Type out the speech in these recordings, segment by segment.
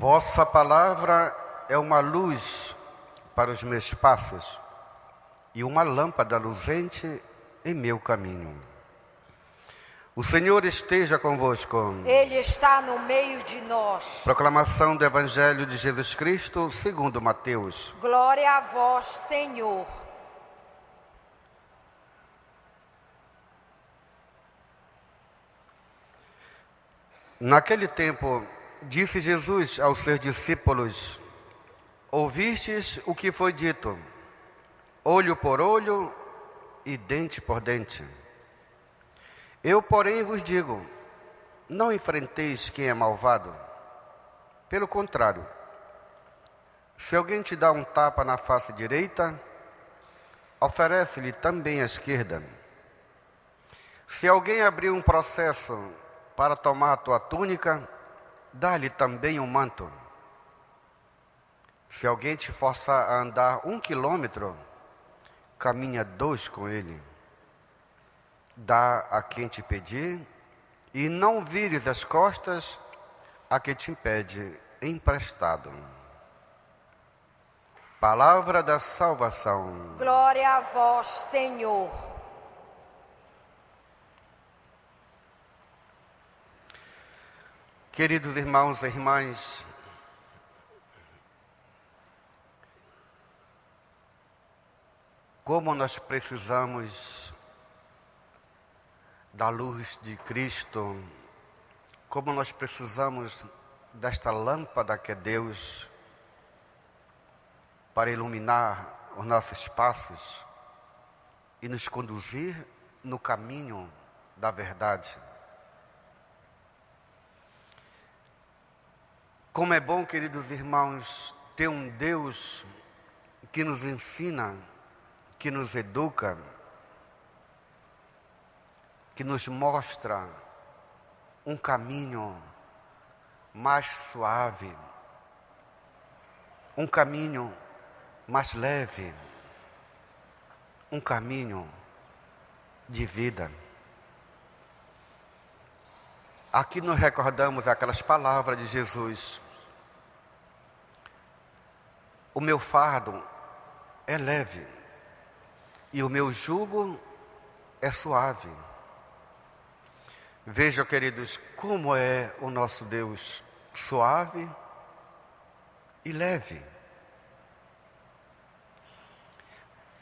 Vossa palavra é uma luz para os meus passos e uma lâmpada luzente em meu caminho. O Senhor esteja convosco. Ele está no meio de nós. Proclamação do Evangelho de Jesus Cristo segundo Mateus. Glória a vós, Senhor. Naquele tempo, disse Jesus aos seus discípulos: ouvistes o que foi dito, olho por olho e dente por dente. Eu, porém, vos digo, não enfrenteis quem é malvado. Pelo contrário, se alguém te dá um tapa na face direita, oferece-lhe também a esquerda. Se alguém abrir um processo para tomar a tua túnica, dá-lhe também um manto. Se alguém te forçar a andar 1 quilômetro, caminha 2 com ele. Dá a quem te pedir, e não vires as costas a quem te pede emprestado. Palavra da salvação. Glória a vós, Senhor. Queridos irmãos e irmãs, como nós precisamos da luz de Cristo, como nós precisamos desta lâmpada que é Deus para iluminar os nossos passos e nos conduzir no caminho da verdade. Como é bom, queridos irmãos, ter um Deus que nos ensina, que nos educa, que nos mostra um caminho mais suave, um caminho mais leve, um caminho de vida. Aqui nós recordamos aquelas palavras de Jesus: o meu fardo é leve e o meu jugo é suave. Vejam, queridos, como é o nosso Deus, suave e leve.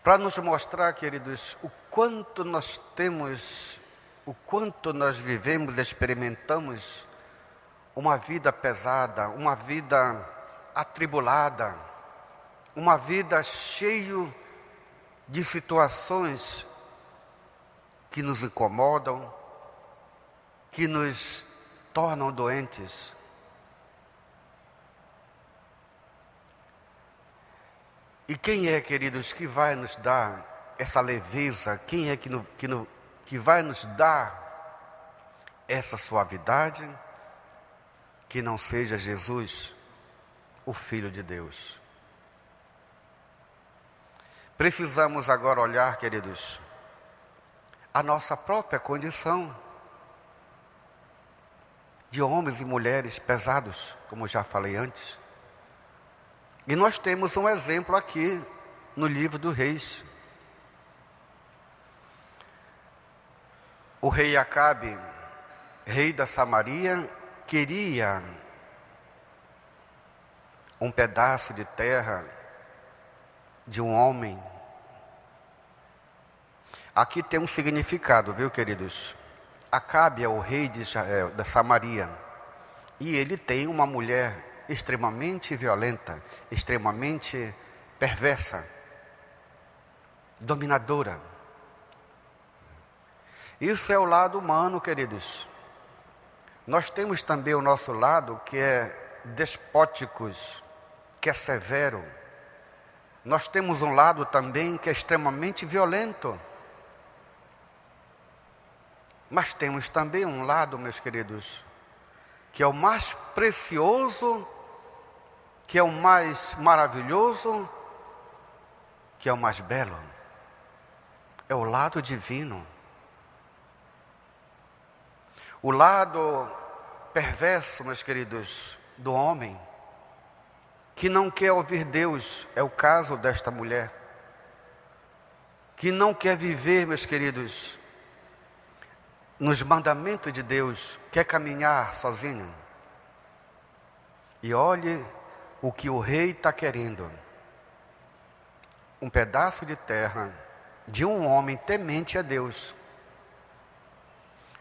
Para nos mostrar, queridos, o quanto nós temos, o quanto nós vivemos, experimentamos uma vida pesada, uma vida atribulada, uma vida cheia de situações que nos incomodam, que nos tornam doentes. E quem é, queridos, que vai nos dar essa leveza? Quem é que vai nos dar essa suavidade? Que não seja Jesus, o Filho de Deus. Precisamos agora olhar, queridos, a nossa própria condição de homens e mulheres pesados, como já falei antes. E nós temos um exemplo aqui no livro dos Reis. O rei Acabe, rei da Samaria, queria um pedaço de terra de um homem. Aqui tem um significado, viu, queridos? Acabe é o rei de Israel, da Samaria, e ele tem uma mulher extremamente violenta, extremamente perversa, dominadora. Isso é o lado humano, queridos. Nós temos também o nosso lado que é despóticos, que é severo. Nós temos um lado também que é extremamente violento. Mas temos também um lado, meus queridos, que é o mais precioso, que é o mais maravilhoso, que é o mais belo. É o lado divino. O lado perverso, meus queridos, do homem que não quer ouvir Deus, é o caso desta mulher, que não quer viver, meus queridos, nos mandamentos de Deus, quer caminhar sozinho. E olhe o que o rei está querendo: um pedaço de terra de um homem temente a Deus,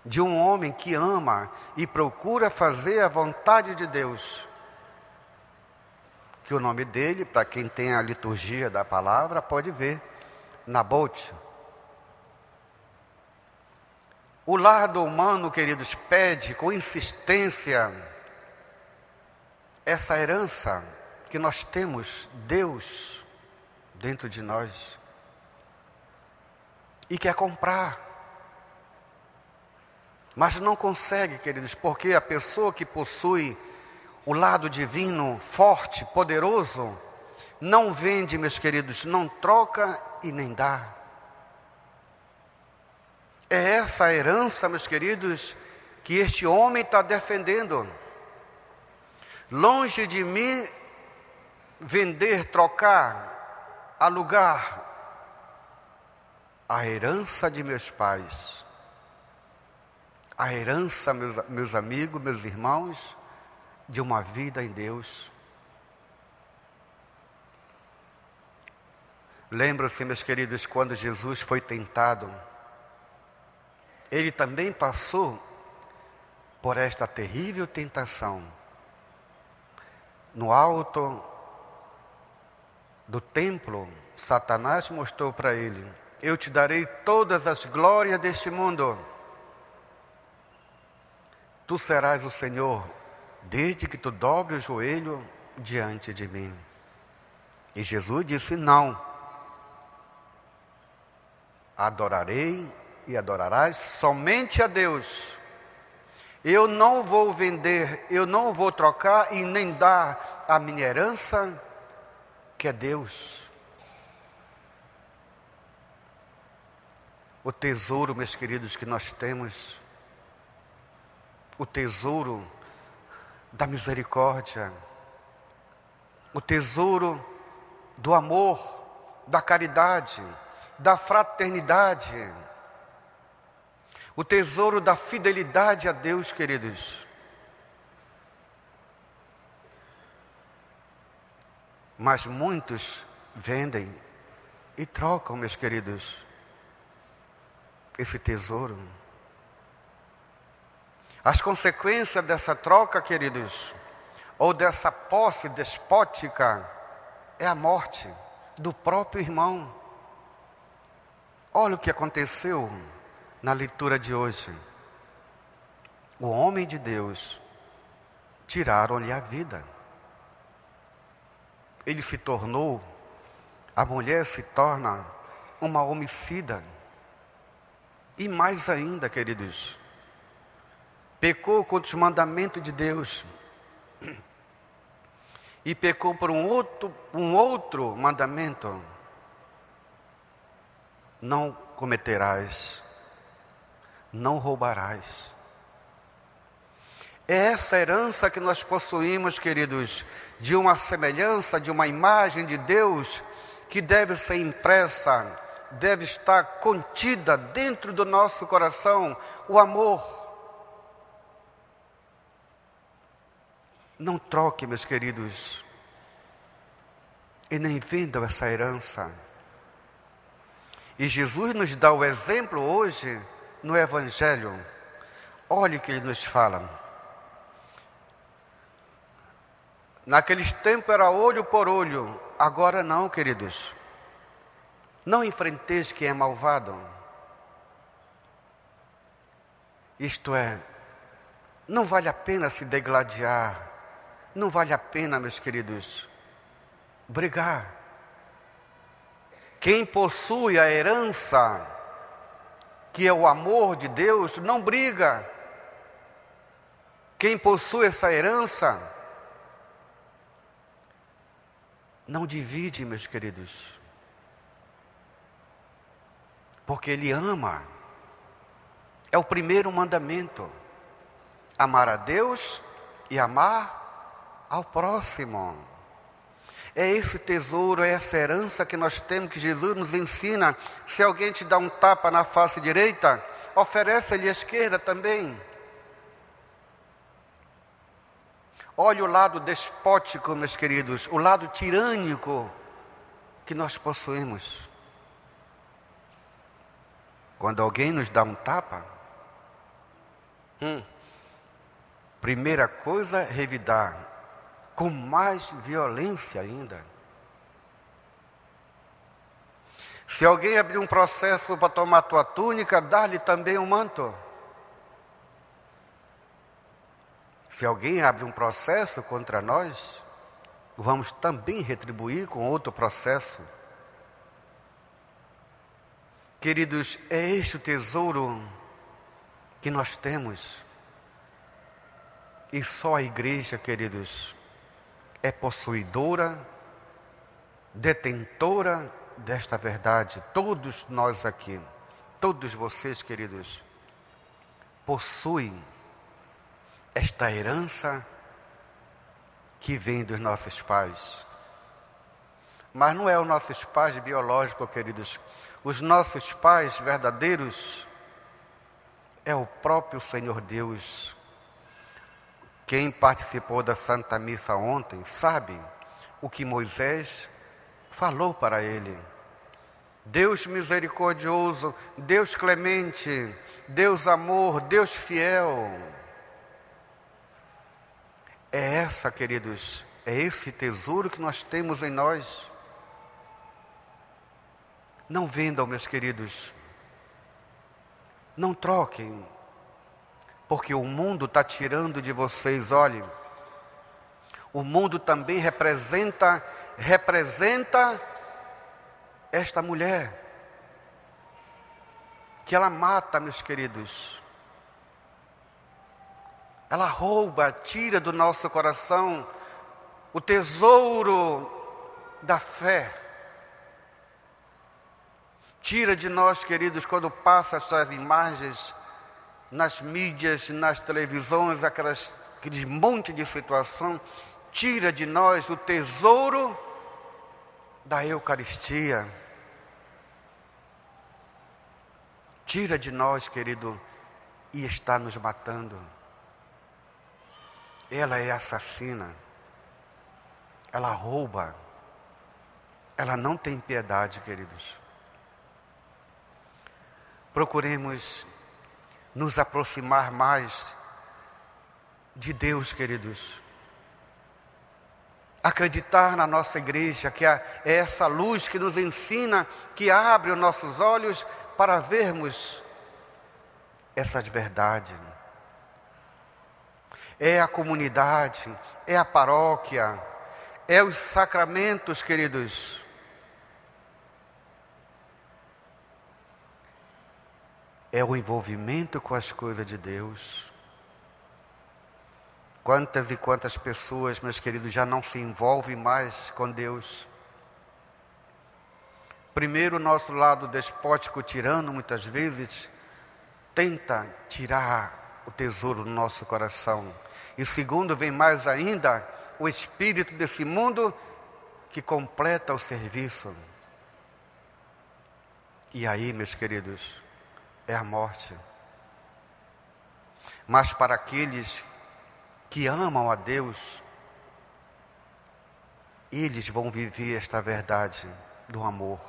de um homem que ama e procura fazer a vontade de Deus, que o nome dele, para quem tem a liturgia da palavra, pode ver, Nabote. O lado humano, queridos, pede com insistência essa herança que nós temos, Deus, dentro de nós, e quer comprar. Mas não consegue, queridos, porque a pessoa que possui o lado divino, forte, poderoso, não vende, meus queridos, não troca e nem dá. É essa herança, meus queridos, que este homem está defendendo. Longe de mim vender, trocar, alugar a herança de meus pais, a herança, meus amigos, meus irmãos, de uma vida em Deus. Lembram-se, meus queridos, quando Jesus foi tentado, ele também passou por esta terrível tentação. No alto do templo, Satanás mostrou para ele: eu te darei todas as glórias deste mundo. Tu serás o Senhor, desde que tu dobre o joelho diante de mim. E Jesus disse: não. Adorarei e adorarás somente a Deus. Eu não vou vender, eu não vou trocar e nem dar a minha herança, que é Deus. O tesouro, meus queridos, que nós temos, o tesouro da misericórdia, o tesouro do amor, da caridade, da fraternidade, o tesouro da fidelidade a Deus, queridos. Mas muitos vendem e trocam, meus queridos, esse tesouro. As consequências dessa troca, queridos, ou dessa posse despótica, é a morte do próprio irmão. Olha o que aconteceu na leitura de hoje. O homem de Deus, tiraram-lhe a vida. Ele se tornou, a mulher se torna uma homicida. E mais ainda, queridos, pecou contra os mandamentos de Deus. E pecou por um outro mandamento: não cometerás, não roubarás. É essa herança que nós possuímos, queridos, de uma semelhança, de uma imagem de Deus, que deve ser impressa, deve estar contida dentro do nosso coração, o amor. Não troque, meus queridos, e nem vendam essa herança. E Jesus nos dá o exemplo hoje no Evangelho. Olhe o que ele nos fala. Naqueles tempos era olho por olho, agora não, queridos. Não enfrenteis quem é malvado. Isto é, não vale a pena se degladiar, não vale a pena, meus queridos, brigar. Quem possui a herança, que é o amor de Deus, não briga. Quem possui essa herança, não divide, meus queridos, porque Ele ama. É o primeiro mandamento: amar a Deus e amar ao próximo. É esse tesouro, é essa herança que nós temos, que Jesus nos ensina. Se alguém te dá um tapa na face direita, oferece-lhe a esquerda também. Olha o lado despótico, meus queridos, o lado tirânico que nós possuímos. Quando alguém nos dá um tapa, primeira coisa, revidar, com mais violência ainda. Se alguém abrir um processo para tomar tua túnica, dá-lhe também um manto. Se alguém abre um processo contra nós, vamos também retribuir com outro processo. Queridos, é este o tesouro que nós temos. E só a igreja, queridos, é possuidora, detentora desta verdade. Todos nós aqui, todos vocês, queridos, possuem esta herança que vem dos nossos pais. Mas não é os nossos pais biológicos, queridos. Os nossos pais verdadeiros é o próprio Senhor Deus. Quem participou da Santa Missa ontem sabe o que Moisés falou para ele. Deus misericordioso, Deus clemente, Deus amor, Deus fiel. É essa, queridos, é esse tesouro que nós temos em nós. Não vendam, meus queridos. Não troquem. Porque o mundo está tirando de vocês, olhem. O mundo também representa esta mulher. Que ela mata, meus queridos. Ela rouba, tira do nosso coração o tesouro da fé. Tira de nós, queridos, quando passa essas imagens nas mídias, nas televisões, aquele monte de situação, tira de nós o tesouro da Eucaristia. Tira de nós, querido, e está nos matando. Ela é assassina, ela rouba, ela não tem piedade, queridos. Procuremos nos aproximar mais de Deus, queridos. Acreditar na nossa igreja, que é essa luz que nos ensina, que abre os nossos olhos para vermos essas verdades. É a comunidade, é a paróquia, é os sacramentos, queridos. É o envolvimento com as coisas de Deus. Quantas e quantas pessoas, meus queridos, já não se envolvem mais com Deus. Primeiro, o nosso lado despótico, tirano, muitas vezes, tenta tirar o tesouro do nosso coração. E segundo, vem mais ainda, o espírito desse mundo que completa o serviço. E aí, meus queridos, é a morte. Mas para aqueles que amam a Deus, eles vão viver esta verdade do amor.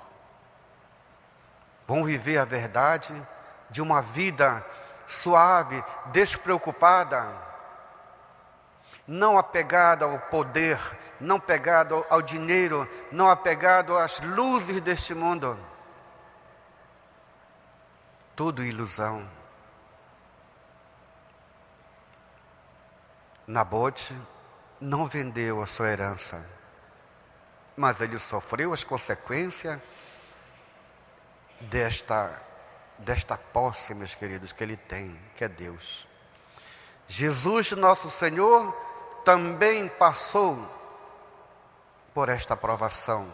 Vão viver a verdade de uma vida suave, despreocupada, não apegada ao poder, não apegada ao dinheiro, não apegada às luzes deste mundo. Tudo ilusão. Nabote não vendeu a sua herança, mas ele sofreu as consequências desta posse, meus queridos, que ele tem, que é Deus. Jesus, nosso Senhor, também passou por esta provação,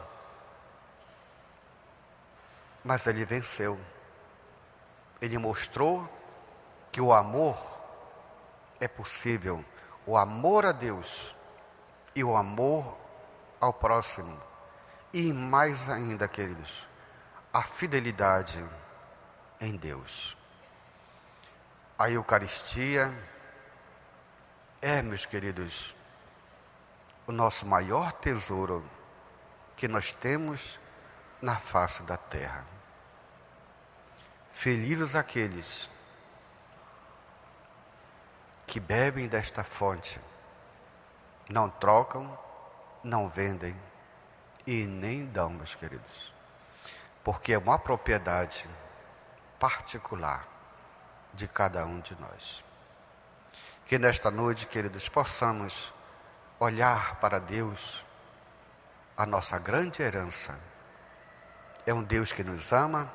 mas ele venceu. Ele mostrou que o amor é possível, o amor a Deus e o amor ao próximo e mais ainda, queridos, a fidelidade em Deus. A Eucaristia é, meus queridos, o nosso maior tesouro que nós temos na face da terra. Felizes aqueles que bebem desta fonte, não trocam, não vendem e nem dão, meus queridos, porque é uma propriedade particular de cada um de nós. Que nesta noite, queridos, possamos olhar para Deus, a nossa grande herança. É um Deus que nos ama,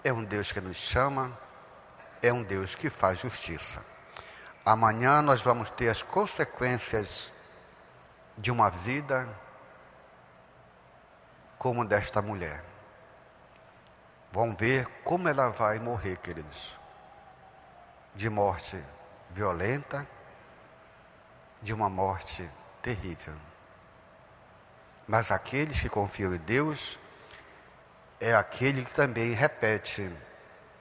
é um Deus que nos chama, é um Deus que faz justiça. Amanhã nós vamos ter as consequências de uma vida como desta mulher. Vamos ver como ela vai morrer, queridos. De morte violenta, de uma morte terrível. Mas aqueles que confiam em Deus é aquele que também repete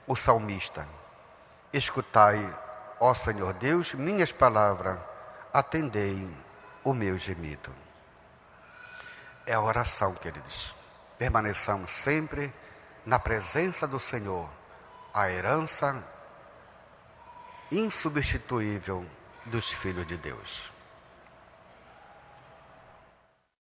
o salmista: escutai, ó Senhor Deus, minhas palavras, atendei o meu gemido. É a oração, queridos. Permaneçamos sempre na presença do Senhor, a herança insubstituível dos filhos de Deus.